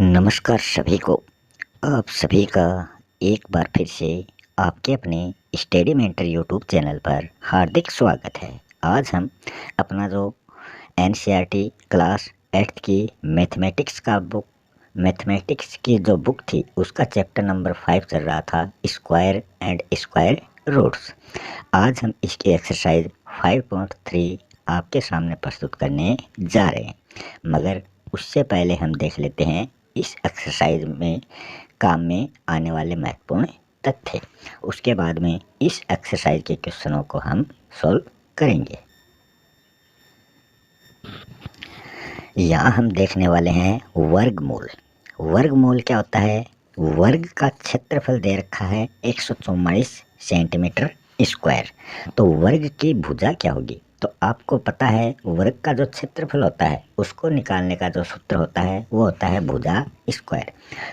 नमस्कार सभी को। आप सभी का एक बार फिर से आपके अपने स्टडी मेंटर यूट्यूब चैनल पर हार्दिक स्वागत है। आज हम अपना जो एनसीईआरटी क्लास 8th की मैथमेटिक्स की जो बुक थी उसका चैप्टर नंबर 5 चल रहा था, स्क्वायर एंड स्क्वायर रूट्स। आज हम इसकी एक्सरसाइज 5.3 आपके सामने प्रस्तुत करने जा रहे हैं, मगर उससे पहले हम देख लेते हैं इस एक्सरसाइज में काम में आने वाले महत्वपूर्ण तथ्य। उसके बाद में इस एक्सरसाइज के क्वेश्चनों को हम सॉल्व करेंगे। यहाँ हम देखने वाले हैं वर्गमूल। वर्गमूल क्या होता है? वर्ग का क्षेत्रफल दे रखा है 144 सेंटीमीटर स्क्वायर। तो वर्ग की भुजा क्या होगी? तो आपको पता है वर्ग का जो क्षेत्रफल होता है उसको निकालने का जो सूत्र होता है वो होता है भुजा स्क्वायर।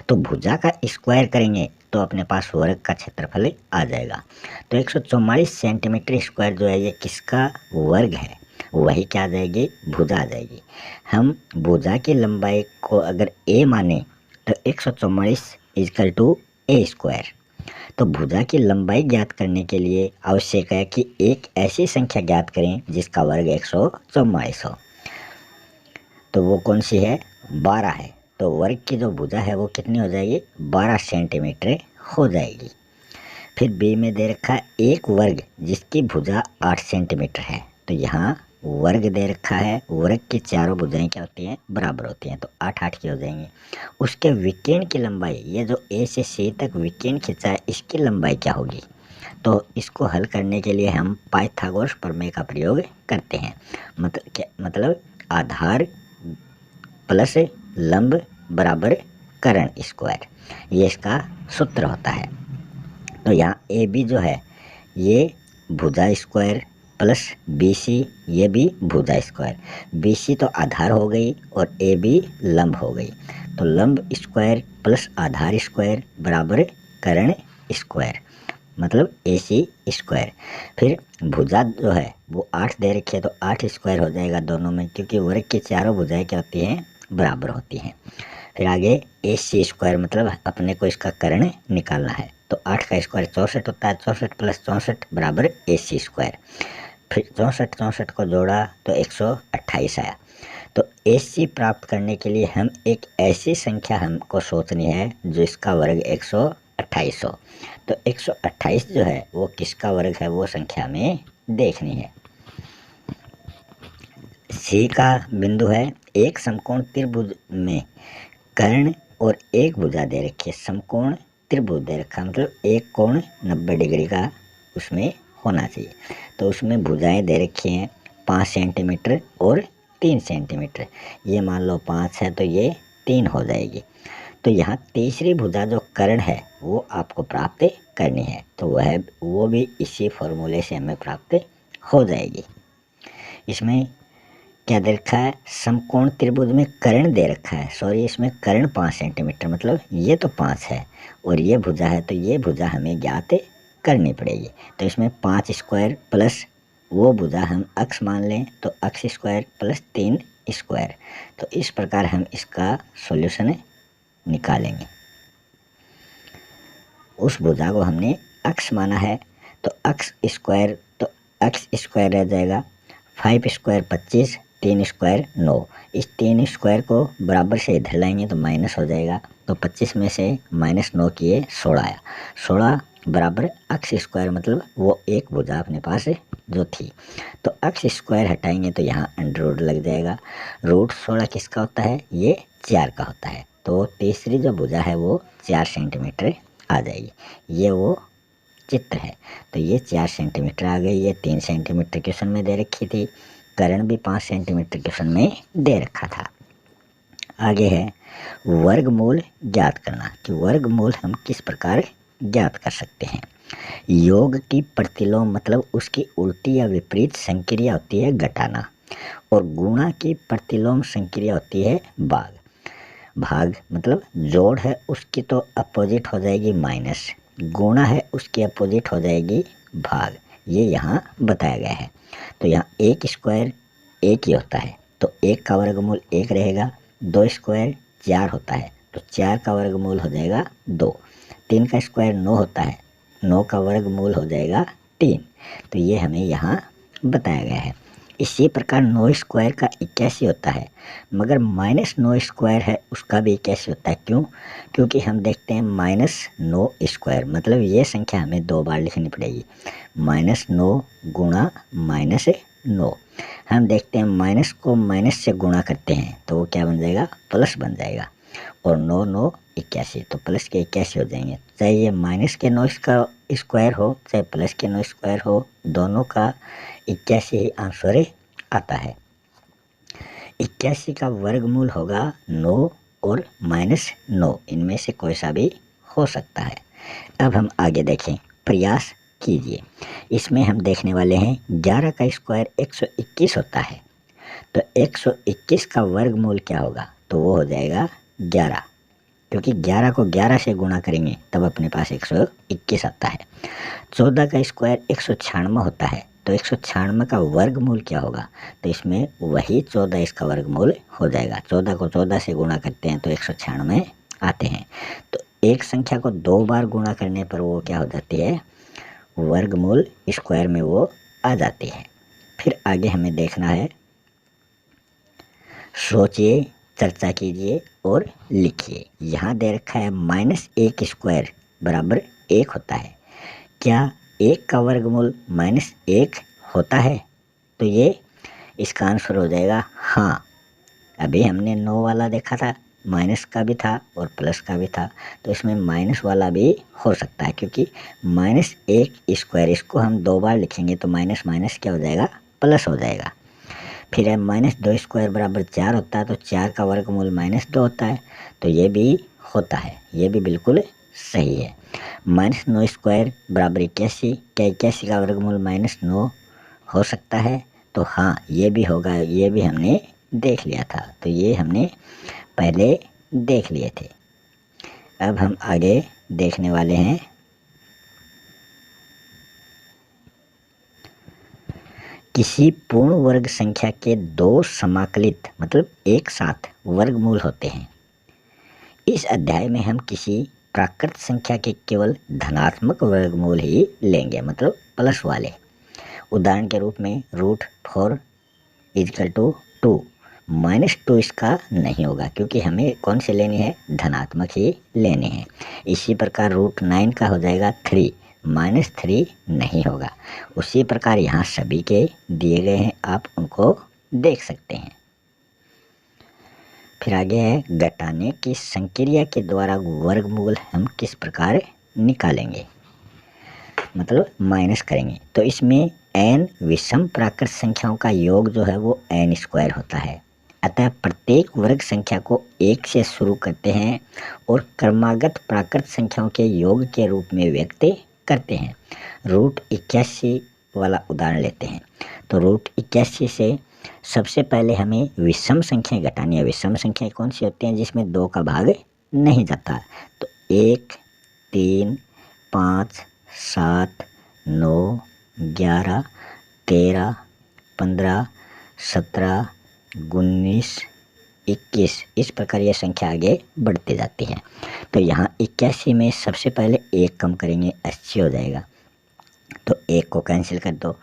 तो भुजा का स्क्वायर करेंगे तो अपने पास वर्ग का क्षेत्रफल आ जाएगा। तो 144 सेंटीमीटर स्क्वायर जो है ये किसका वर्ग है? वही क्या आ जाएगी? भुजा आ जाएगी। हम भुजा की लंबाई को अगर a माने तो 144 इजकल टू ए स्क्वायर। तो भुजा की लंबाई ज्ञात करने के लिए आवश्यक है कि एक ऐसी संख्या ज्ञात करें जिसका वर्ग 144 हो। तो वो कौन सी है? 12 है। तो वर्ग की जो भुजा है वो कितनी हो जाएगी? 12 सेंटीमीटर हो जाएगी। फिर बी में दे रखा है एक वर्ग जिसकी भुजा 8 सेंटीमीटर है। तो यहाँ वर्ग दे रखा है, वर्ग की चारों भुजाएं क्या होती हैं? बराबर होती हैं। तो 8 की हो जाएंगी। उसके विकीर्ण की लंबाई, ये जो ए से सी तक विकीर्ण खींचा है इसकी लंबाई क्या होगी? तो इसको हल करने के लिए हम पाइथागोरस प्रमेय का प्रयोग करते हैं। मतलब आधार प्लस लंब बराबर कर्ण स्क्वायर, ये इसका सूत्र होता है। तो यहाँ ए बी जो है ये भुजा स्क्वायर प्लस बी सी, ये भी भुजा स्क्वायर। बी सी तो आधार हो गई और ए बी लंब हो गई। तो लंब स्क्वायर प्लस आधार स्क्वायर बराबर कर्ण स्क्वायर, मतलब ए सी स्क्वायर। फिर भुजा जो है वो 8 दे रखी है तो 8 स्क्वायर हो जाएगा दोनों में, क्योंकि वर्ग की चारों भुजाएं क्या होती हैं? बराबर होती हैं। फिर आगे ए सी स्क्वायर, मतलब अपने को इसका कर्ण निकालना है। तो 8 का स्क्वायर 64 होता है, 64 प्लस 64 बराबर ए सी स्क्वायर। फिर 64 को जोड़ा तो 128 आया। तो ए सी प्राप्त करने के लिए हम एक ऐसी संख्या हमको सोचनी है जो इसका वर्ग 128 हो। तो 128 जो है वो किसका वर्ग है वो संख्या में देखनी है। सी का बिंदु है एक समकोण त्रिभुज में कर्ण और एक भुजा दे रखी है। समकोण त्रिभुज दे रखा मतलब एक कोण 90 डिग्री का उसमें होना चाहिए। तो उसमें भुजाएं दे रखी हैं 5 सेंटीमीटर और 3 सेंटीमीटर। ये मान लो 5 है तो ये 3 हो जाएगी। तो यहाँ तीसरी भुजा जो कर्ण है वो आपको प्राप्त करनी है। तो वो भी इसी फॉर्मूले से हमें प्राप्त हो जाएगी। इसमें क्या दे रखा है? समकोण त्रिभुज में कर्ण दे रखा है, सॉरी इसमें कर्ण 5 सेंटीमीटर, मतलब ये तो 5 है और ये भुजा है तो ये भुजा हमें ज्ञात करनी पड़ेगी। तो इसमें 5 स्क्वायर प्लस वो भुजा हम अक्ष मान लें तो अक्ष स्क्वायर प्लस 3 स्क्वायर। तो इस प्रकार हम इसका सॉल्यूशन निकालेंगे। उस भुजा को हमने अक्ष माना है तो अक्ष स्क्वायर, तो अक्ष स्क्वायर रह जाएगा 5 स्क्वायर 25, 3 स्क्वायर 9। इस 3 स्क्वायर को बराबर से इधर लाएंगे तो माइनस हो जाएगा। तो 25 में से -9 किए 16 आया। 16 बराबर अक्ष स्क्वायर, मतलब वो एक भुजा अपने पास जो थी। तो अक्ष स्क्वायर हटाएंगे तो यहाँ अंडर रूट लग जाएगा। रूट 16 किसका होता है? ये 4 का होता है। तो तीसरी जो भुजा है वो 4 सेंटीमीटर आ जाएगी। ये वो चित्र है। तो ये 4 सेंटीमीटर आ गई। ये 3 सेंटीमीटर क्वेश्चन में दे रखी थी। कर्ण भी 5 सेंटीमीटर क्वेश्चन में दे रखा था। आगे है वर्गमूल ज्ञात करना, कि वर्गमूल हम किस प्रकार ज्ञात कर सकते हैं। योग की प्रतिलोम मतलब उसकी उल्टी या विपरीत संक्रिया होती है घटाना, और गुणा की प्रतिलोम संक्रिया होती है भाग। भाग मतलब जोड़ है उसकी तो अपोजिट हो जाएगी माइनस, गुणा है उसकी अपोजिट हो जाएगी भाग। ये यहाँ बताया गया है। तो यहाँ एक स्क्वायर एक ही होता है तो एक का वर्गमूल 1 रहेगा। 2 स्क्वायर 4 होता है तो 4 का वर्गमूल हो जाएगा 2। 3 का स्क्वायर 9 होता है, 9 का वर्गमूल हो जाएगा 3। तो ये हमें यहाँ बताया गया है। इसी प्रकार 9 स्क्वायर का 81 होता है, मगर -9 स्क्वायर है उसका भी 81 होता है। क्यों? क्योंकि हम देखते हैं -9 स्क्वायर, मतलब ये संख्या हमें 2 बार लिखनी पड़ेगी। -9 गुणा -9, हम देखते हैं माइनस को माइनस से गुणा करते हैं तो वो क्या बन जाएगा? प्लस बन जाएगा। और 9 9 81, तो प्लस के 81 हो जाएंगे। चाहे ये माइनस के 9 का स्क्वायर हो चाहे प्लस के 9 स्क्वायर हो, दोनों का 81 ही आंसर आता है। 81 का वर्गमूल होगा 9 और -9, इनमें से कोई सा भी हो सकता है। अब हम आगे देखें, प्रयास कीजिए। इसमें हम देखने वाले हैं 11 का स्क्वायर 121 होता है, तो 121 का वर्गमूल क्या होगा? तो वो हो जाएगा 11, क्योंकि 11 को 11 से गुणा करेंगे तब अपने पास 121 आता है। 14 का स्क्वायर 196 होता है, तो 196 का वर्गमूल क्या होगा? तो इसमें वही 14 इसका वर्गमूल हो जाएगा। 14 को 14 से गुणा करते हैं तो 196 आते हैं। तो एक संख्या को 2 बार गुणा करने पर वो क्या हो जाती है? वर्गमूल स्क्वायर में वो आ जाती है। फिर आगे हमें देखना है, सोचिए, चर्चा कीजिए और लिखिए। यहाँ दे रखा है -1 स्क्वायर बराबर 1 होता है। क्या 1 का वर्गमूल -1 होता है? तो ये इसका आंसर हो जाएगा हाँ। अभी हमने 9 वाला देखा था, माइनस का भी था और प्लस का भी था, तो इसमें माइनस वाला भी हो सकता है, क्योंकि -1 स्क्वायर इसको हम 2 बार लिखेंगे तो माइनस माइनस क्या हो जाएगा? प्लस हो जाएगा। फिर है -2 स्क्वायर बराबर 4 होता है, तो 4 का वर्गमूल -2 होता है, तो ये भी होता है, ये भी बिल्कुल सही है। -9 स्क्वायर बराबर 81, क्या 81 का वर्गमूल -9 हो सकता है? तो हाँ, ये भी होगा, ये भी हमने देख लिया था, तो ये हमने पहले देख लिए थे। अब हम आगे देखने वाले हैं किसी पूर्ण वर्ग संख्या के 2 समाकलित मतलब एक साथ वर्गमूल होते हैं। इस अध्याय में हम किसी प्राकृत संख्या के केवल धनात्मक वर्गमूल ही लेंगे, मतलब प्लस वाले। उदाहरण के रूप में √4 = 2, -2 इसका नहीं होगा, क्योंकि हमें कौन से लेने हैं? धनात्मक ही लेने हैं। इसी प्रकार √9 का हो जाएगा 3, -3 नहीं होगा। उसी प्रकार यहाँ सभी के दिए गए हैं, आप उनको देख सकते हैं। फिर आगे है, घटाने की संक्रिया के द्वारा वर्गमूल हम किस प्रकार निकालेंगे, मतलब माइनस करेंगे। तो इसमें n विषम प्राकृत संख्याओं का योग जो है वो n² होता है। अतः प्रत्येक वर्ग संख्या को 1 से शुरू करते हैं और क्रमागत प्राकृत संख्याओं के योग के रूप में व्यक्त करते हैं। √81 वाला उदाहरण लेते हैं, तो √81 से सबसे पहले हमें विषम संख्याएं घटानी है। विषम संख्याएं कौन सी होती हैं? जिसमें 2 का भाग नहीं जाता। तो 1, 3, 5, 7, 9, 11, 13, 15, 17, 19, 21, इस प्रकार यह संख्या आगे बढ़ती जाती है। तो यहाँ 81 में सबसे पहले 1 कम करेंगे, 80 हो जाएगा, तो 1 को कैंसिल कर दो।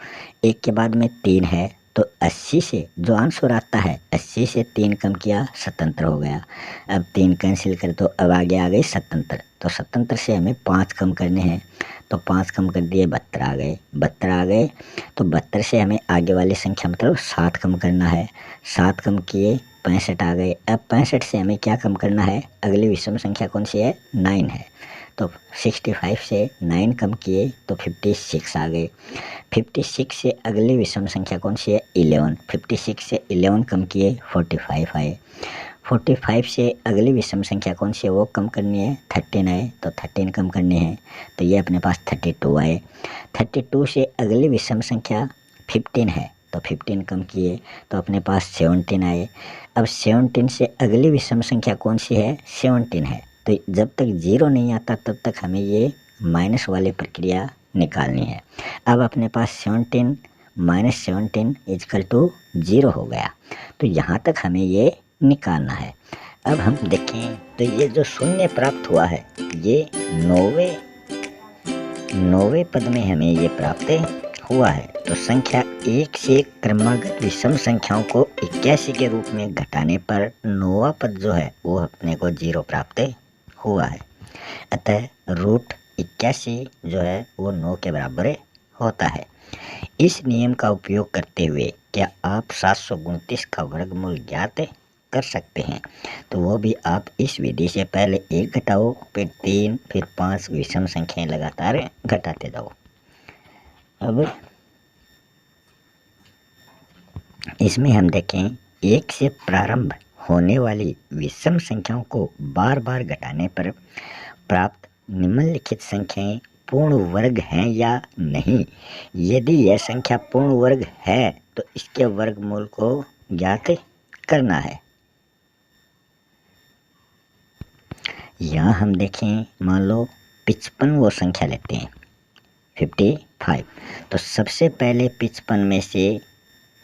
1 के बाद में 3 है, तो 80 से जो आंसर आता है 80 से 3 कम किया, 77 हो गया। अब 3 कैंसिल कर दो, अब आगे आ गई 77, तो 77 से हमें 5 कम करने हैं, तो 5 कम कर दिए, 72 आ गए। 72 आ गए तो 72 से हमें आगे वाली संख्या मतलब 7 कम करना है। 7 कम किए, 65 आ गए। अब 65 से हमें क्या कम करना है? अगली विषम संख्या कौन सी है? 9 है, तो 65 से 9 कम किए तो 56 आ गए। 56 से अगली विषम संख्या कौन सी है? 11। 56 से 11 कम किए, 45 आए। 45 से अगली विषम संख्या कौन सी है? वो कम करनी है, 13 आए, तो 13 कम करने हैं, तो ये अपने पास 32 आए। 32 से अगली विषम संख्या 15 है, तो 15 कम किए तो अपने पास 17 आए। अब 17 से अगली विषम संख्या कौन सी है? 17 है, तो जब तक 0 नहीं आता तब तक हमें ये माइनस वाली प्रक्रिया निकालनी है। अब अपने पास 17 - 17 = 0 हो गया, तो यहाँ तक हमें ये निकालना है। अब हम देखें तो ये जो शून्य प्राप्त हुआ है, ये 9वें पद में हमें ये प्राप्त हुआ है। तो संख्या 1 से क्रमागत विषम संख्याओं को 81 के रूप में घटाने पर 9वां पद जो है वो अपने को 0 प्राप्त हुआ है। अतः रूट 81 जो है वो 9 के बराबर होता है। इस नियम का उपयोग करते हुए क्या आप 729 का वर्गमूल ज्ञात कर सकते हैं? तो वो भी आप इस विधि से पहले 1 घटाओ, फिर 3, फिर 5 विषम संख्याएं लगातार घटाते जाओ। अब इसमें हम देखें 1 से प्रारंभ होने वाली विषम संख्याओं को बार बार घटाने पर प्राप्त निम्नलिखित संख्याएं पूर्ण वर्ग हैं या नहीं। यदि यह संख्या पूर्ण वर्ग है तो इसके वर्गमूल को ज्ञात करना है। यहाँ हम देखें, मान लो 55 वो संख्या लेते हैं 55। तो सबसे पहले 55 में से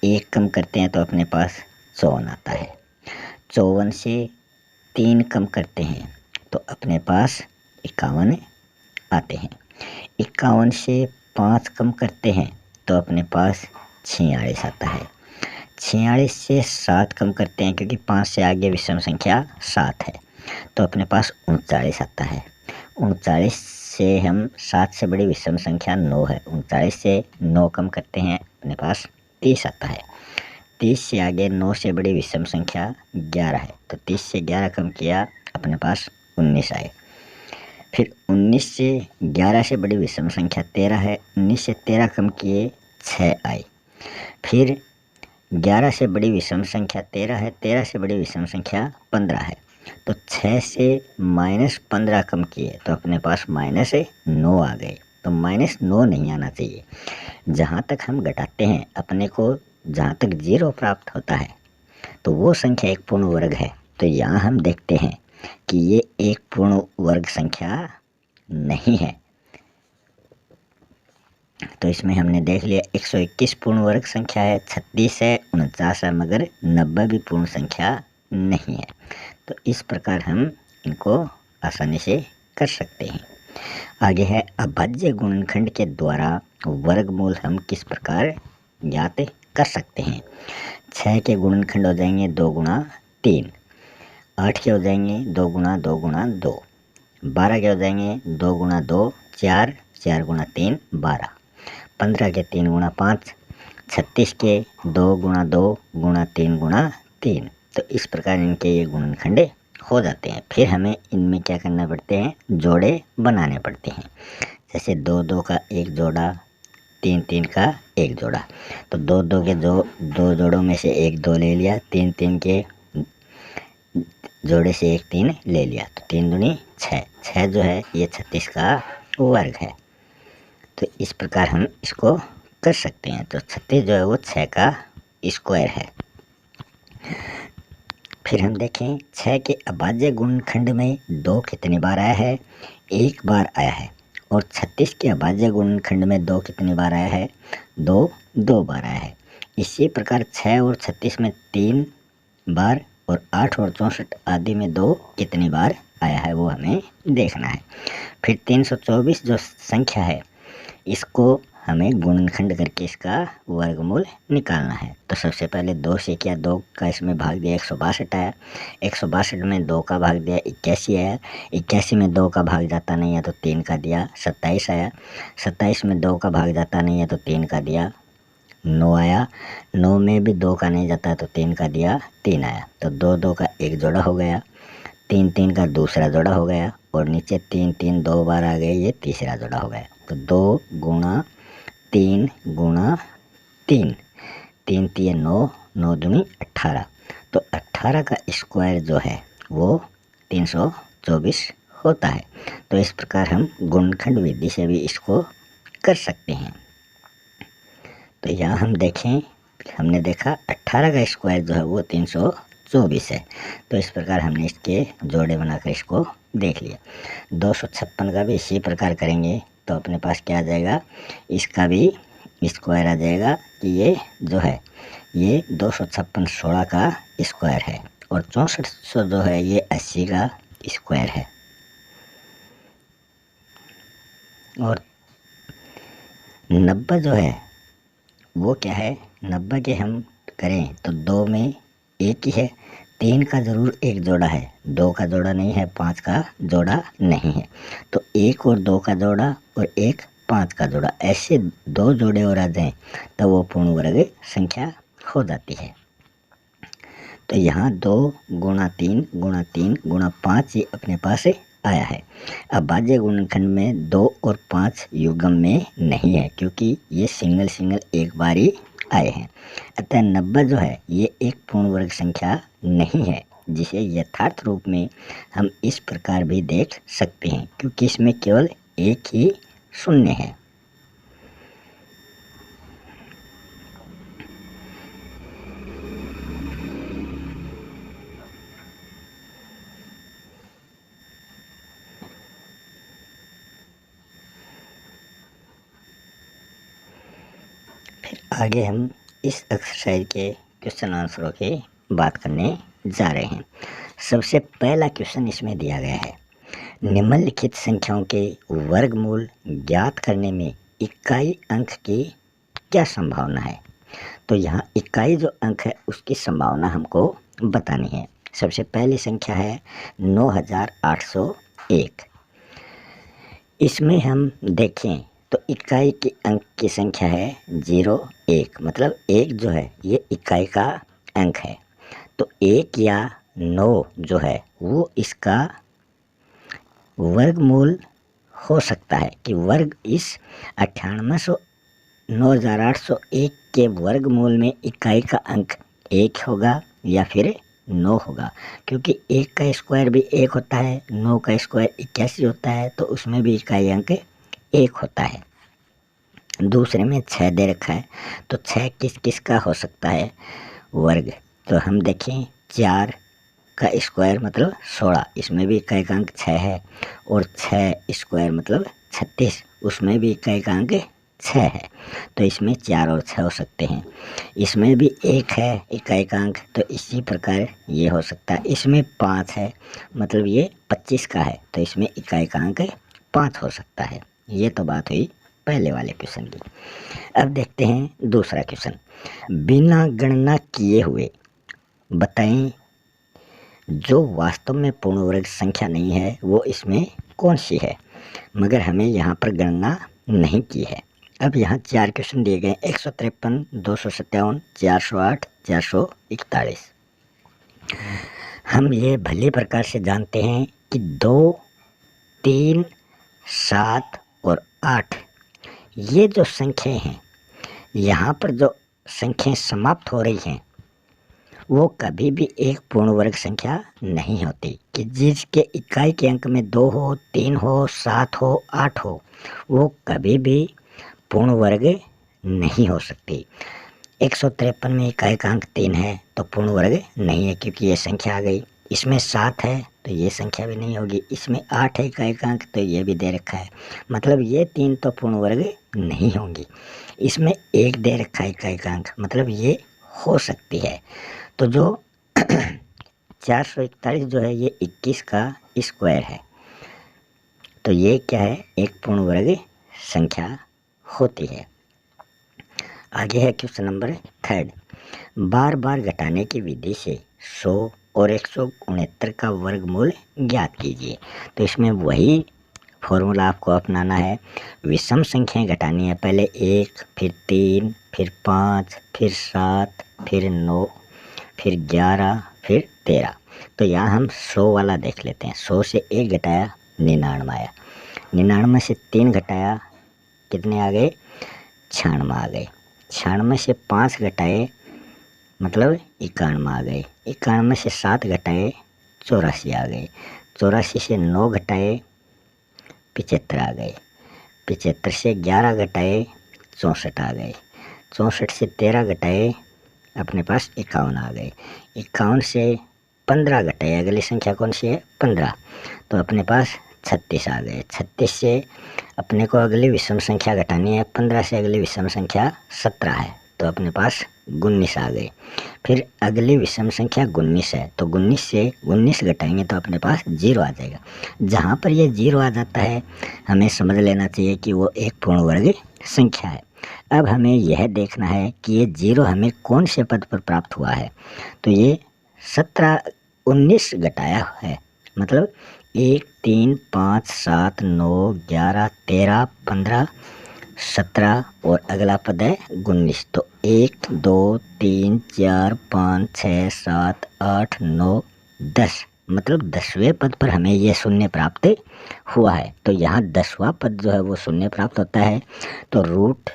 1 कम करते हैं तो अपने पास 54 आता है। 54 से 3 कम करते हैं तो अपने पास 51 आते हैं। 51 से 5 कम करते हैं तो अपने पास 46 आता है। 46 से 7 कम करते हैं क्योंकि 5 से आगे विषम संख्या 7 है, तो अपने पास 39 आता है। 39 से हम 7 से बड़ी विषम संख्या 9 है, 39 से 9 कम करते हैं अपने पास 30 आता है। 30 से आगे 9 से बड़ी विषम संख्या 11 है, तो 30 से 11 कम किया अपने पास 19 आए। फिर 19 से 11 से बड़ी विषम संख्या 13 है, 19 से 13 कम किए 6 आए। फिर 11 से बड़ी विषम संख्या 13 है, 13 से बड़ी विषम संख्या 15 है, तो 6 से -15 कम किए तो अपने पास -9 आ गए। तो -9 नहीं आना चाहिए। जहाँ तक हम घटाते हैं अपने को जहाँ तक 0 प्राप्त होता है तो वो संख्या एक पूर्ण वर्ग है। तो यहाँ हम देखते हैं कि ये एक पूर्ण वर्ग संख्या नहीं है। तो इसमें हमने देख लिया 121 पूर्ण वर्ग संख्या है, 36 है, 49 है, मगर 90 भी पूर्ण संख्या नहीं है। तो इस प्रकार हम इनको आसानी से कर सकते हैं। आगे है अभाज्य गुणनखंड के द्वारा वर्गमूल हम किस प्रकार ज्ञात कर सकते हैं। 6 के गुणनखंड हो जाएंगे 2 गुणा 3, 8 के हो जाएंगे 2 गुणा 2 गुणा 2, 12 के हो जाएंगे 2 गुणा 2 4, 4 गुणा 3 12, 15 के 3 गुणा 5, 36 के 2 गुणा 2 गुणा 3 गुणा 3। तो इस प्रकार इनके ये गुणनखंड हो जाते हैं। फिर हमें इनमें क्या करना पड़ते हैं, जोड़े बनाने पड़ते हैं। जैसे 2 2 का एक जोड़ा, 3 3 का एक जोड़ा। तो 2 2 के 2 जोड़ों में से एक 2 ले लिया, 3 3 के जोड़े से एक 3 ले लिया, तो 3 दूनी 6, 6 जो है ये 36 का वर्ग है। तो इस प्रकार हम इसको कर सकते हैं। तो 36 जो है वो 6 का स्क्वायर है। फिर हम देखें 6 के अभाज्य गुणनखंड में 2 कितनी बार आया है, 1 बार आया है। और 36 के अभाज्य गुणनखंड में 2 कितनी बार आया है, 2 बार आया है। इसी प्रकार 6 और 36 में 3 बार और 8 और 64 आदि में 2 कितनी बार आया है वो हमें देखना है। फिर 324 जो संख्या है इसको हमें गुणनखंड करके इसका वर्गमूल निकालना है। तो सबसे पहले 2 से किया, 2 का इसमें भाग दिया 162 आया, 162 में 2 का भाग दिया 81 आया, 81 में 2 का भाग जाता नहीं है तो 3 का दिया 27 आया, 27 में 2 का भाग जाता नहीं है तो 3 का दिया 9 आया, 9 में भी 2 का नहीं जाता तो 3 का दिया 3 आया। तो 2 2 का एक जोड़ा हो गया, 3 3 का दूसरा जोड़ा हो गया, और नीचे 3 3 2 बार आ गए, ये तीसरा जोड़ा हो गया। तो 2 गुणा 3 गुणा 3, 3 3 9, 9 दूनी 18। तो 18 का स्क्वायर जो है वो 324 होता है। तो इस प्रकार हम गुणनखंड विधि से भी इसको कर सकते हैं। तो यहाँ हम देखें, हमने देखा 18 का स्क्वायर जो है वो 324 है। तो इस प्रकार हमने इसके जोड़े बनाकर इसको देख लिया। 256 का भी इसी प्रकार करेंगे तो अपने पास क्या आ जाएगा, इसका भी स्क्वायर आ जाएगा कि ये जो है ये 256 16 का स्क्वायर है, और 6400 जो है ये 80 का स्क्वायर है। और 90 जो है वो क्या है, 90 के हम करें तो 2 में 1 ही है, 3 का ज़रूर एक जोड़ा है, 2 का जोड़ा नहीं है, 5 का जोड़ा नहीं है। तो 1 और 2 का जोड़ा और 1 5 का जोड़ा, ऐसे 2 जोड़े और आ जाएँ तो वो पूर्ण वर्ग संख्या हो जाती है। तो यहाँ 2 गुणा 3 गुणा 3 गुणा 5 ये अपने पास आया है। अब भाज्य गुणनखंड में 2 और 5 युग्म में नहीं है, क्योंकि ये सिंगल सिंगल एक बार ही आए हैं। अतः 90 जो है ये एक पूर्ण वर्ग संख्या नहीं है, जिसे यथार्थ रूप में हम इस प्रकार भी देख सकते हैं, क्योंकि इसमें केवल एक ही शून्य है। आगे हम इस एक्सरसाइज के क्वेश्चन आंसरों की बात करने जा रहे हैं। सबसे पहला क्वेश्चन इसमें दिया गया है, निम्नलिखित संख्याओं के वर्गमूल ज्ञात करने में इकाई अंक की क्या संभावना है। तो यहाँ इकाई जो अंक है उसकी संभावना हमको बतानी है। सबसे पहली संख्या है 9801। इसमें हम देखें तो इकाई की अंक की संख्या है 0 1, मतलब 1 जो है ये इकाई का अंक है। तो 1 या 9 जो है वो इसका वर्गमूल हो सकता है कि वर्ग इस 9801 के वर्गमूल में इकाई का अंक 1 होगा या फिर 9 होगा, क्योंकि 1 का स्क्वायर भी 1 होता है, 9 का स्क्वायर 81 होता है, तो उसमें भी इकाई अंक 1 होता है। दूसरे में 6 दे रखा है, तो 6 किस किस का हो सकता है वर्ग। तो हम देखें 4 का स्क्वायर मतलब 16, इसमें भी इकाई का अंक 6 है, और 6 स्क्वायर मतलब 36, उसमें भी इकाई का अंक 6 है। तो इसमें 4 और 6 हो सकते हैं। इसमें भी 1 है इकाई का अंक, तो इसी प्रकार ये हो सकता है। इसमें 5 है, मतलब ये 25 का है, तो इसमें इकाई का अंक 5 हो सकता है। ये तो बात हुई पहले वाले क्वेश्चन की। अब देखते हैं दूसरा क्वेश्चन, बिना गणना किए हुए बताएं जो वास्तव में पूर्ण वर्ग संख्या नहीं है वो इसमें कौन सी है, मगर हमें यहाँ पर गणना नहीं की है। अब यहाँ 4 क्वेश्चन दिए गए, 153, 257, 408, 441। हम ये भली प्रकार से जानते हैं कि 2, 3, 7 और 8 ये जो संख्याएं हैं, यहाँ पर जो संख्याएं समाप्त हो रही हैं वो कभी भी एक पूर्ण वर्ग संख्या नहीं होती, कि जिसके इकाई के अंक में 2 हो, 3 हो, 7 हो, 8 हो, वो कभी भी पूर्ण वर्ग नहीं हो सकती। 153 में इकाई का अंक 3 है तो पूर्ण वर्ग नहीं है, क्योंकि ये संख्या आ गई। इसमें 7 है तो ये संख्या भी नहीं होगी। इसमें 8 है इकाई का अंक, तो ये भी दे रखा है, मतलब ये 3 तो पूर्ण वर्ग नहीं होंगी। इसमें 1 दे रखा है इकाई का अंक, मतलब ये हो सकती है। तो जो 441 जो है ये 21 का स्क्वायर है, तो ये क्या है, एक पूर्ण वर्ग संख्या होती है। आगे है क्वेश्चन नंबर 3, बार बार घटाने की विधि से 100 और 169 का वर्गमूल ज्ञात कीजिए। तो इसमें वही फॉर्मूला आपको अपनाना है। विषम संख्याएं घटानी है, पहले 1, फिर 3, फिर 5, फिर 7, फिर 9, फिर 11, फिर 13। तो यहाँ हम 100 वाला देख लेते हैं। 100 से 1 घटाया 99 आया, 99 से 3 घटाया कितने आ गए, 96 आ गए। 96 से 5 घटाए मतलब 91 आ गए। 91 से 7 घटाए 84 आ गए। 84 से 9 घटाए 75 आ गए। 75 से 11 घटाए 64 आ गए। 64 से 13 घटाए अपने पास 51 आ गए। 51 से 15 घटाए, अगली संख्या कौन सी है, 15, तो अपने पास 36 आ गए। 36 से अपने को अगली विषम संख्या घटानी है, 15 से अगली विषम संख्या 17 है, तो अपने पास 19 आ गई। फिर अगली विषम संख्या 19 है, तो 19 से 19 घटाएंगे तो अपने पास 0 आ जाएगा। जहाँ पर ये 0 आ जाता है हमें समझ लेना चाहिए कि वो एक पूर्ण वर्ग संख्या है। अब हमें यह देखना है कि ये 0 हमें कौन से पद पर प्राप्त हुआ है। तो ये 19 घटाया है, मतलब 1 3 5 7 9 11 13 15 17 और अगला पद है 19। तो 1 2 3 4 5 6 7 8 9 10, मतलब 10वें पद पर हमें ये शून्य प्राप्त हुआ है। तो यहाँ 10वां पद जो है वो शून्य प्राप्त होता है, तो रूट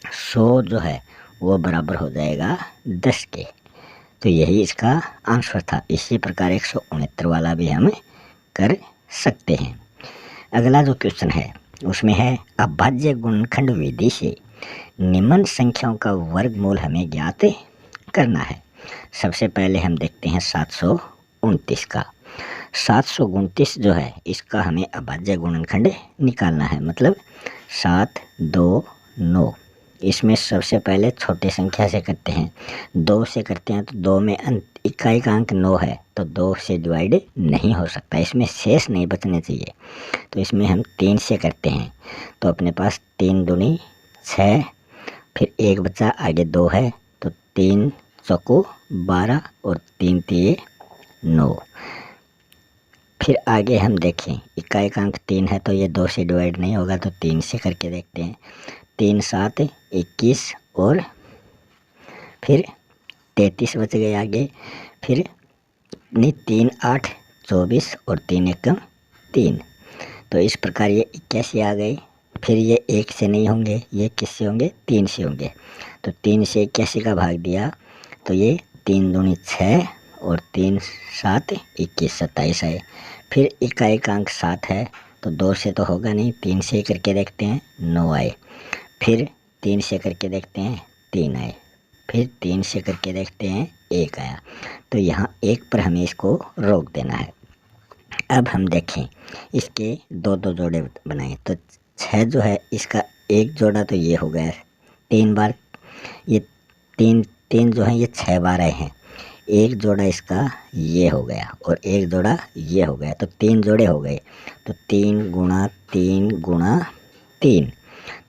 100 जो है वो बराबर हो जाएगा 10 के। तो यही इसका आंसर था। इसी प्रकार 169 वाला भी हम कर सकते हैं। अगला जो क्वेश्चन है उसमें है अभाज्य गुणनखंड विधि से निम्न संख्याओं का वर्गमूल हमें ज्ञात करना है। सबसे पहले हम देखते हैं 729 का। 729 जो है इसका हमें अभाज्य गुणनखंड निकालना है, मतलब 7 2 9। इसमें सबसे पहले छोटे संख्या से करते हैं, 2 से करते हैं तो 2 में इकाई का अंक 9 है, तो 2 से डिवाइड नहीं हो सकता, इसमें शेष नहीं बचने चाहिए। तो इसमें हम 3 से करते हैं, तो अपने पास 3 दूनी 6, फिर 1 बचा, आगे 2 है, तो 3 चौको 12 और 3 तिये 9। फिर आगे हम देखें इकाई का अंक 3 है, तो ये 2 से डिवाइड नहीं होगा, तो 3 से करके देखते हैं। 3 7 21 और फिर 33 बच गए आगे, फिर नहीं 3 8 24 और 3 1 3। तो इस प्रकार ये 81 आ गई। फिर ये 1 से नहीं होंगे, ये किससे होंगे, 3 से होंगे। तो 3 से 81 का भाग दिया, तो ये 3 दूनी 6 और 3 7 21 27 है। फिर इकाई का अंक 7 है, तो 2 से तो होगा नहीं, 3 से करके देखते हैं, 9 आए। फिर 3 से करके देखते हैं, 3 आए। फिर 3 से करके देखते हैं, 1 आया। तो यहाँ 1 पर हमें इसको रोक देना है। अब हम देखें इसके दो दो जोड़े बनाएं, तो 6 जो है इसका एक जोड़ा तो ये हो गया 3 बार, ये 3 जो है ये 6 बार आए हैं। एक जोड़ा इसका ये हो गया और एक जोड़ा ये हो गया, तो 3 जोड़े हो गए। तो 3 गुणा 3 गुणा 3,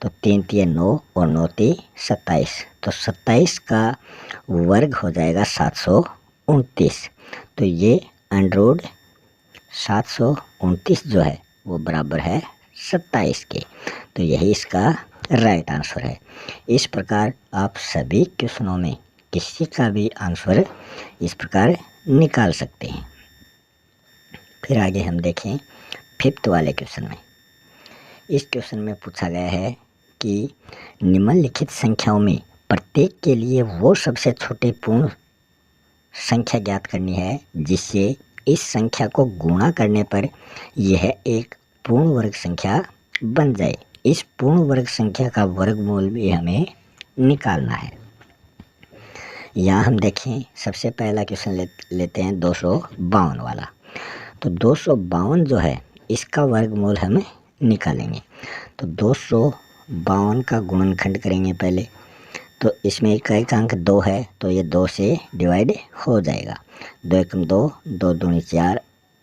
तो 3 3 9 और 9 3 27, तो 27 का वर्ग हो जाएगा 729। तो ये अंडरवुड 729 जो है वो बराबर है 27 के। तो यही इसका राइट आंसर है। इस प्रकार आप सभी क्वेश्चनों में किसी का भी आंसर इस प्रकार निकाल सकते हैं। फिर आगे हम देखें 5th वाले क्वेश्चन में। इस क्वेश्चन में पूछा गया है कि निम्नलिखित संख्याओं में प्रत्येक के लिए वो सबसे छोटी पूर्ण संख्या ज्ञात करनी है जिससे इस संख्या को गुणा करने पर यह एक पूर्ण वर्ग संख्या बन जाए। इस पूर्ण वर्ग संख्या का वर्गमूल भी हमें निकालना है। यहाँ हम देखें सबसे पहला क्वेश्चन लेते हैं 252 वाला। तो 252 जो है इसका वर्गमूल हम निकालेंगे। तो 252 का गुणनखंड करेंगे पहले, तो इसमें इकाई का अंक 2 है, तो ये 2 से डिवाइड हो जाएगा। 2 एकम 2, 2 दूनी 4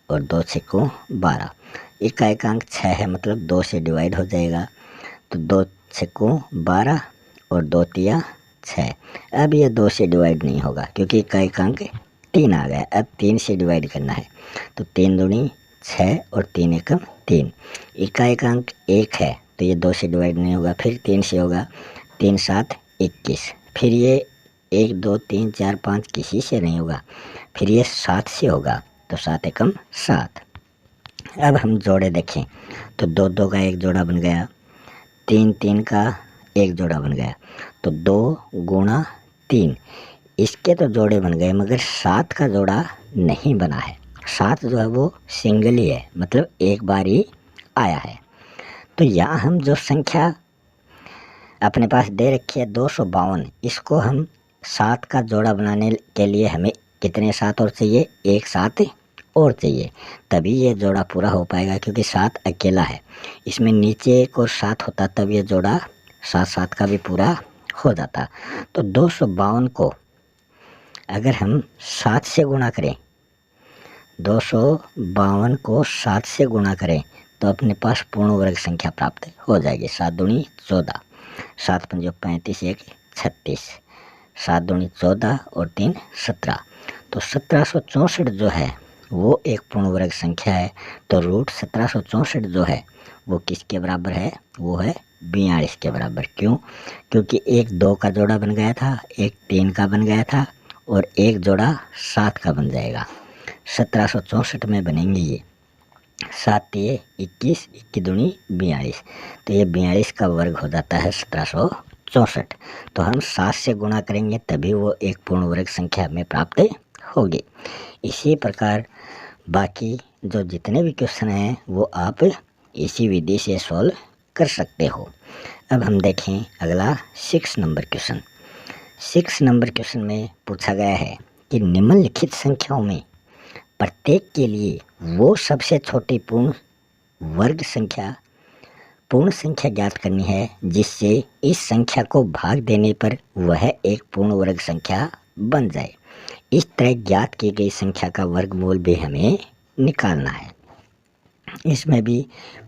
और 2 छक्कों 12। इकाई का अंक 6 है, मतलब 2 से डिवाइड हो जाएगा। तो 2 छक्कों 12 और 2 तिया 6। अब ये 2 से डिवाइड नहीं होगा क्योंकि इकाई का अंक 3 आ गया। अब 3 से डिवाइड करना है, तो 3 दूनी 6 और 3 एकम 3। इकाई का अंक 1 है, तो ये 2 से डिवाइड नहीं होगा, फिर 3 से होगा। 3 7 21, फिर ये 1 2 3 4 5 किसी से नहीं होगा, फिर ये 7 से होगा, तो 7 एकम 7। अब हम जोड़े देखें, तो 2 2 का एक जोड़ा बन गया, 3 3 का एक जोड़ा बन गया, तो 2 गुणा 3, इसके तो जोड़े बन गए मगर 7 का जोड़ा नहीं बना है। 7 जो है वो सिंगल ही है, मतलब एक बार ही आया है। तो यहाँ हम जो संख्या अपने पास दे रखी है 252, इसको हम 7 का जोड़ा बनाने के लिए हमें कितने 7 और चाहिए, एक 7 और चाहिए, तभी ये जोड़ा पूरा हो पाएगा। क्योंकि 7 अकेला है, इसमें नीचे एक और 7 होता तब ये जोड़ा 7 7 का भी पूरा हो जाता। तो 252 को अगर हम 7 से गुणा करें, 252 को 7 से गुणा करें तो अपने पास पूर्ण वर्ग संख्या प्राप्त हो जाएगी। 7 दूनी 14, 7 पंजो 35, 1 36, 7 दूनी 14 और 3 17। तो 1764 जो है वो एक पूर्ण वर्ग संख्या है। तो रूट 1764 जो है वो किसके बराबर है? वो है 42 के बराबर। क्यों? क्योंकि एक 2 का जोड़ा बन गया था, एक 3 का बन गया था और एक जोड़ा 7 का बन जाएगा। 1764 में बनेंगे ये 7 तिये 21, 21 दूनी 42। तो ये 42 का वर्ग हो जाता है 1764। तो हम 7 से गुणा करेंगे तभी वो एक पूर्ण वर्ग संख्या हमें प्राप्त होगी। इसी प्रकार बाकी जो जितने भी क्वेश्चन हैं वो आप इसी विधि से सॉल्व कर सकते हो। अब हम देखें अगला 6 नंबर क्वेश्चन। 6 नंबर क्वेश्चन में पूछा गया है कि निम्नलिखित संख्याओं में प्रत्येक के लिए वो सबसे छोटी पूर्ण संख्या ज्ञात करनी है जिससे इस संख्या को भाग देने पर वह एक पूर्ण वर्ग संख्या बन जाए। इस तरह ज्ञात की गई संख्या का वर्गमूल भी हमें निकालना है। इसमें भी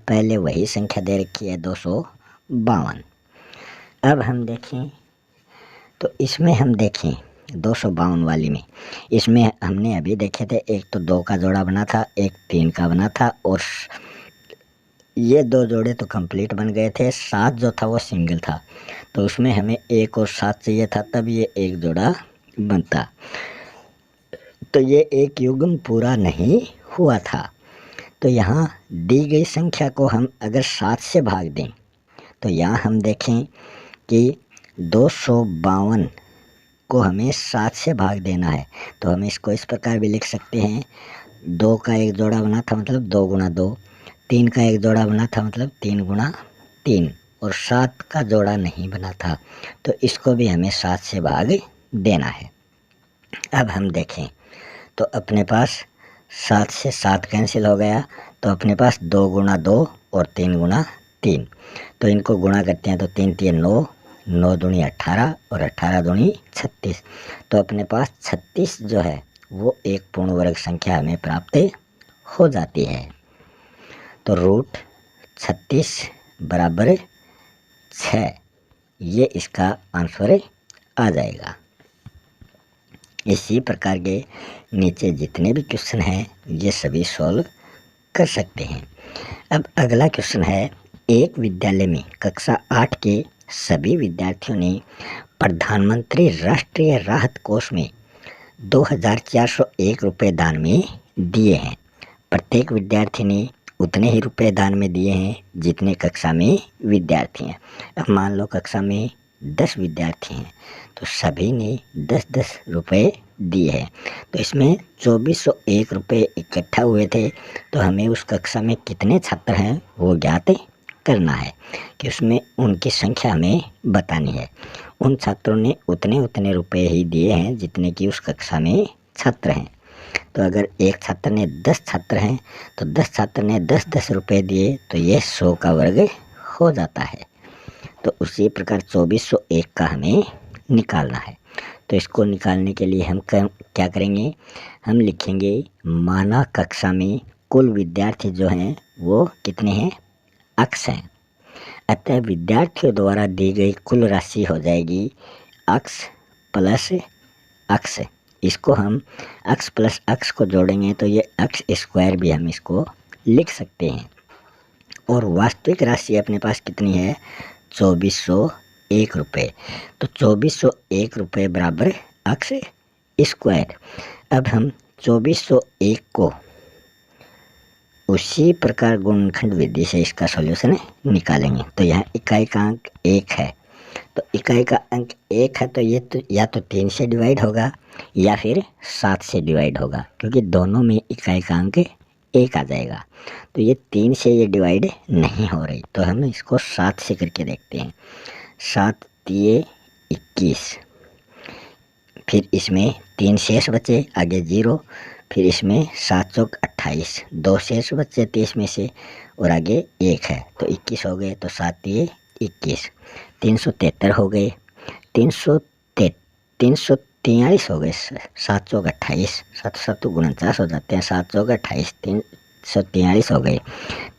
पहले वही संख्या दे रखी है 252। अब हम देखें तो इसमें हम देखें 252 वाली में, इसमें हमने अभी देखे थे एक तो 2 का जोड़ा बना था, एक 3 का बना था और ये 2 जोड़े तो कंप्लीट बन गए थे। 7 जो था वो सिंगल था। तो उसमें हमें 1 और 7 चाहिए था, तब ये एक जोड़ा बनता। तो ये एक युग्म पूरा नहीं हुआ था। तो यहाँ दी गई संख्या को हम अगर 7 से भाग दें तो यहाँ हम देखें कि 252 को हमें 7 से भाग देना है। तो हम इसको इस प्रकार भी लिख सकते हैं, 2 का एक जोड़ा बना था मतलब 2 गुणा 2, 3 का एक जोड़ा बना था मतलब 3 गुणा 3 और 7 का जोड़ा नहीं बना था। तो इसको भी हमें 7 से भाग देना है। अब हम देखें तो अपने पास 7 से 7 कैंसिल हो गया, तो अपने पास 2 गुणा 2 और 3 गुणा 3। तो इनको गुणा करते हैं तो 3 3 9, 9 दूनी 18 और 18 दूनी 36। तो अपने पास 36 जो है वो एक पूर्ण वर्ग संख्या हमें प्राप्त हो जाती है। तो रूट 36 बराबर 6, ये इसका आंसर आ जाएगा। इसी प्रकार के नीचे जितने भी क्वेश्चन हैं ये सभी सॉल्व कर सकते हैं। अब अगला क्वेश्चन है, एक विद्यालय में कक्षा 8 के सभी विद्यार्थियों ने प्रधानमंत्री राष्ट्रीय राहत कोष में 2401 रुपये दान में दिए हैं। प्रत्येक विद्यार्थी ने उतने ही रुपये दान में दिए हैं जितने कक्षा में विद्यार्थी हैं। अब मान लो कक्षा में 10 विद्यार्थी हैं तो सभी ने 10-10 रुपये दिए हैं। तो इसमें 2401 रुपये इकट्ठा हुए थे। तो हमें उस कक्षा में कितने छात्र हैं वो ज्ञात करना है कि उसमें उनकी संख्या हमें बतानी है। उन छात्रों ने उतने रुपये ही दिए हैं जितने कि उस कक्षा में छात्र हैं। तो अगर एक छात्र ने 10 छात्र हैं तो 10 छात्र ने 10-10 रुपये दिए तो ये 100 का वर्ग हो जाता है। तो उसी प्रकार 2401 का हमें निकालना है। तो इसको निकालने के लिए हम क्या करेंगे, हम लिखेंगे माना कक्षा में कुल विद्यार्थी जो हैं वो कितने हैं, अक्ष हैं। अतः विद्यार्थियों द्वारा दी गई कुल राशि हो जाएगी अक्ष प्लस अक्ष। इसको हम अक्ष प्लस अक्ष को जोड़ेंगे तो ये अक्ष स्क्वायर भी हम इसको लिख सकते हैं। और वास्तविक राशि अपने पास कितनी है, 2401 रुपये। तो 2401 रुपये बराबर अक्ष स्क्वायर। अब हम 2401 को उसी प्रकार गुणनखंड विधि से इसका सॉल्यूशन निकालेंगे। तो यहाँ इकाई का अंक 1 है, तो इकाई का अंक 1 है तो ये तो या तो 3 से डिवाइड होगा या फिर 7 से डिवाइड होगा, क्योंकि दोनों में इकाई का अंक 1 आ जाएगा। तो ये 3 से ये डिवाइड नहीं हो रही, तो हम इसको 7 से करके देखते हैं। 7 तिये 21, फिर इसमें 3 शेष बचे, आगे 0, फिर इसमें 7 चौक 28, 2 शेष बचे 30 में से और आगे 1 है तो 21 हो गए। तो 7 तिये 21, 373 हो गए। 343 हो गए, 7 चौक 28, 7 7 49 हो जाते हैं, 7 चौक 28, 343 हो गए।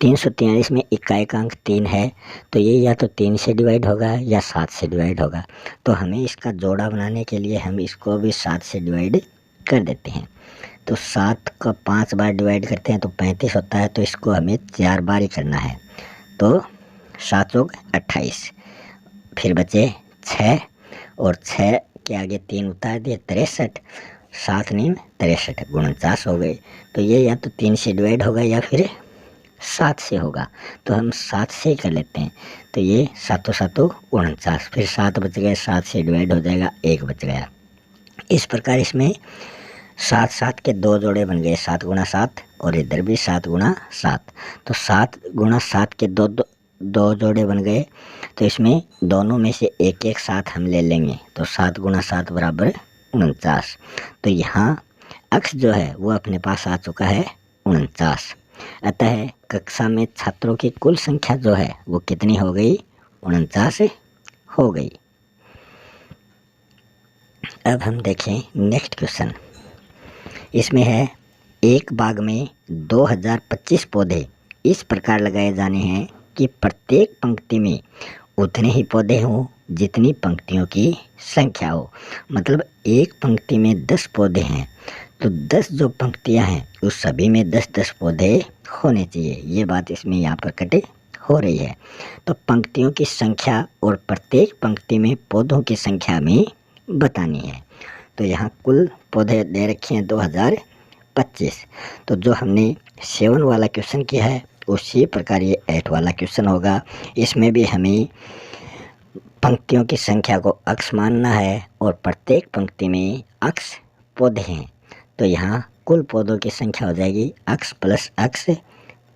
343 में इकाई का अंक 3 है, तो ये या तो 3 से डिवाइड होगा या 7 से डिवाइड होगा। तो हमें इसका जोड़ा बनाने के लिए हम इसको भी 7 से डिवाइड कर देते हैं। तो 7 का 5 बार डिवाइड करते हैं तो 35 होता है, तो इसको हमें 4 बार ही करना है। तो 7 चौक 28, फिर बचे 6 और 6 के आगे 3 उतार दिए, 63, 7 9 63 49 हो गए। तो ये या तो 3 से डिवाइड होगा या फिर 7 से होगा, तो हम 7 से ही कर लेते हैं। तो ये 7 7 49, फिर 7 बच गए, 7 से डिवाइड हो जाएगा, 1 बच गया। इस प्रकार इसमें 7 7 के 2 जोड़े बन गए, 7 गुणा 7, और इधर भी 7 गुणा 7। तो 7 गुणा 7 के दो जोड़े बन गए, तो इसमें दोनों में से एक एक 7 हम ले लेंगे, तो 7 गुणा 7 बराबर 49। तो यहाँ अक्ष जो है वो अपने पास आ चुका है 49। अतः कक्षा में छात्रों की कुल संख्या जो है वो कितनी हो गई, 49 हो गई। अब हम देखें नेक्स्ट क्वेश्चन। इसमें है, एक बाग में 2025 पौधे इस प्रकार लगाए जाने हैं कि प्रत्येक पंक्ति में उतने ही पौधे हों जितनी पंक्तियों की संख्या हो। मतलब एक पंक्ति में 10 पौधे हैं, तो 10 जो पंक्तियां हैं उस सभी में 10-10 पौधे होने चाहिए। ये बात इसमें यहाँ पर कटे हो रही है। तो पंक्तियों की संख्या और प्रत्येक पंक्ति में पौधों की संख्या में बतानी है। तो यहाँ कुल पौधे दे रखे हैं 2025। तो जो हमने 7 वाला क्वेश्चन किया है उसी प्रकार ये 8 वाला क्वेश्चन होगा। इसमें भी हमें पंक्तियों की संख्या को अक्ष मानना है और प्रत्येक पंक्ति में अक्ष पौधे हैं। तो यहाँ कुल पौधों की संख्या हो जाएगी अक्ष प्लस अक्ष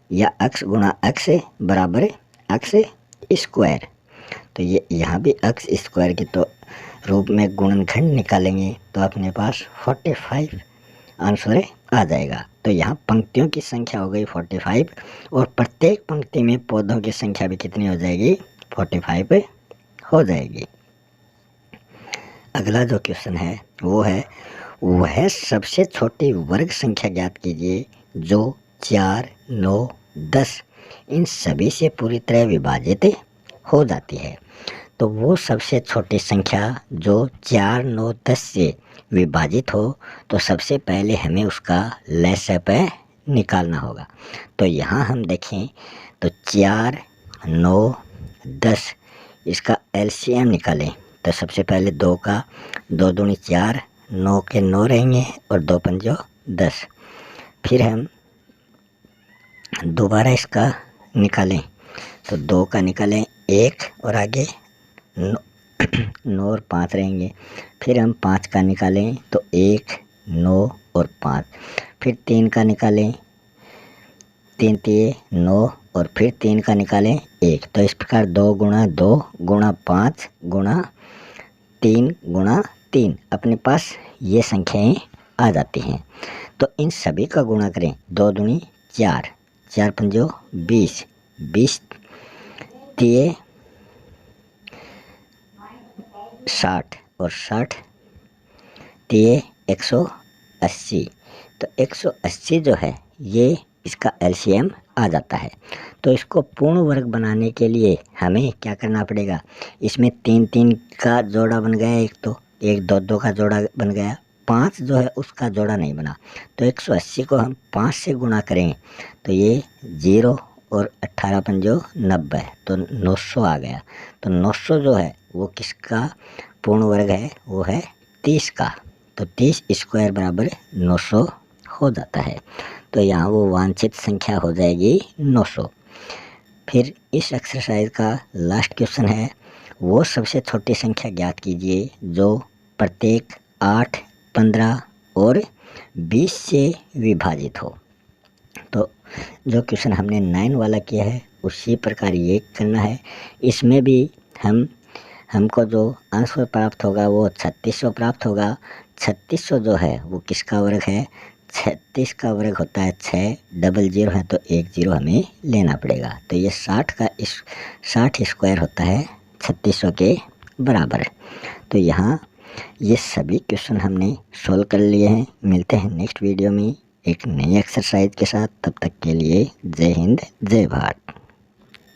या अक्ष गुणा अक्ष बराबर अक्ष स्क्वायर। तो ये यहाँ भी अक्ष स्क्वायर के तो रूप में गुणनखंड निकालेंगे तो अपने पास 45 आंसर आ जाएगा। तो यहाँ पंक्तियों की संख्या हो गई 45 और प्रत्येक पंक्ति में पौधों की संख्या भी कितनी हो जाएगी, 45 हो जाएगी। अगला जो क्वेश्चन है वो है, वह सबसे छोटी वर्ग संख्या ज्ञात कीजिए जो 4 9 10 इन सभी से पूरी तरह विभाजित हो जाती है। तो वो सबसे छोटी संख्या जो 4 9 10 से विभाजित हो, तो सबसे पहले हमें उसका लसागु निकालना होगा। तो यहाँ हम देखें तो 4 9 10 इसका एलसीएम निकालें। तो सबसे पहले 2 का 2 दूनी 4, 9 के 9 रहेंगे और 2 पंजो 10। फिर हम दोबारा इसका निकालें तो 2 का निकालें 1 और आगे 9 और 5 रहेंगे। फिर हम 5 का निकालें तो 1 9 और 5। फिर 3 का निकालें, 3 3 9 और फिर 3 का निकालें 1। तो इस प्रकार 2 गुणा 2 गुणा 5 गुणा 3 गुणा 3 अपने पास ये संख्याएं आ जाती हैं। तो इन सभी का गुणा करें, 2 दूनी 4, 4 पंजो 20, 20 3 60 और 60 3 180। तो 180 जो है ये इसका एलसीएम आ जाता है। तो इसको पूर्ण वर्ग बनाने के लिए हमें क्या करना पड़ेगा, इसमें 3 3 का जोड़ा बन गया, एक तो 1 2 2 का जोड़ा बन गया, 5 जो है उसका जोड़ा नहीं बना। तो 180 को हम 5 से गुणा करें तो ये 0 और 18 पंजो 90, तो 900 आ गया। तो 900 जो है वो किसका पूर्ण वर्ग है, वो है 30 का। तो 30 स्क्वायर बराबर 900 हो जाता है। तो यहाँ वो वांछित संख्या हो जाएगी 900। फिर इस एक्सरसाइज का लास्ट क्वेश्चन है, वो सबसे छोटी संख्या ज्ञात कीजिए जो प्रत्येक 8 15 और 20 से विभाजित हो। तो जो क्वेश्चन हमने 9 वाला किया है उसी प्रकार ये करना है। इसमें भी हमको जो आंसर प्राप्त होगा वो 3600 प्राप्त होगा। 3600 जो है वो किसका वर्ग है, 36 का वर्ग होता है 6, डबल 0 है तो 1 0 हमें लेना पड़ेगा। तो ये 60 स्क्वायर होता है 3600 के बराबर। तो यहाँ ये सभी क्वेश्चन हमने सॉल्व कर लिए हैं। मिलते हैं नेक्स्ट वीडियो में एक नई एक्सरसाइज के साथ। तब तक के लिए जय हिंद, जय भारत।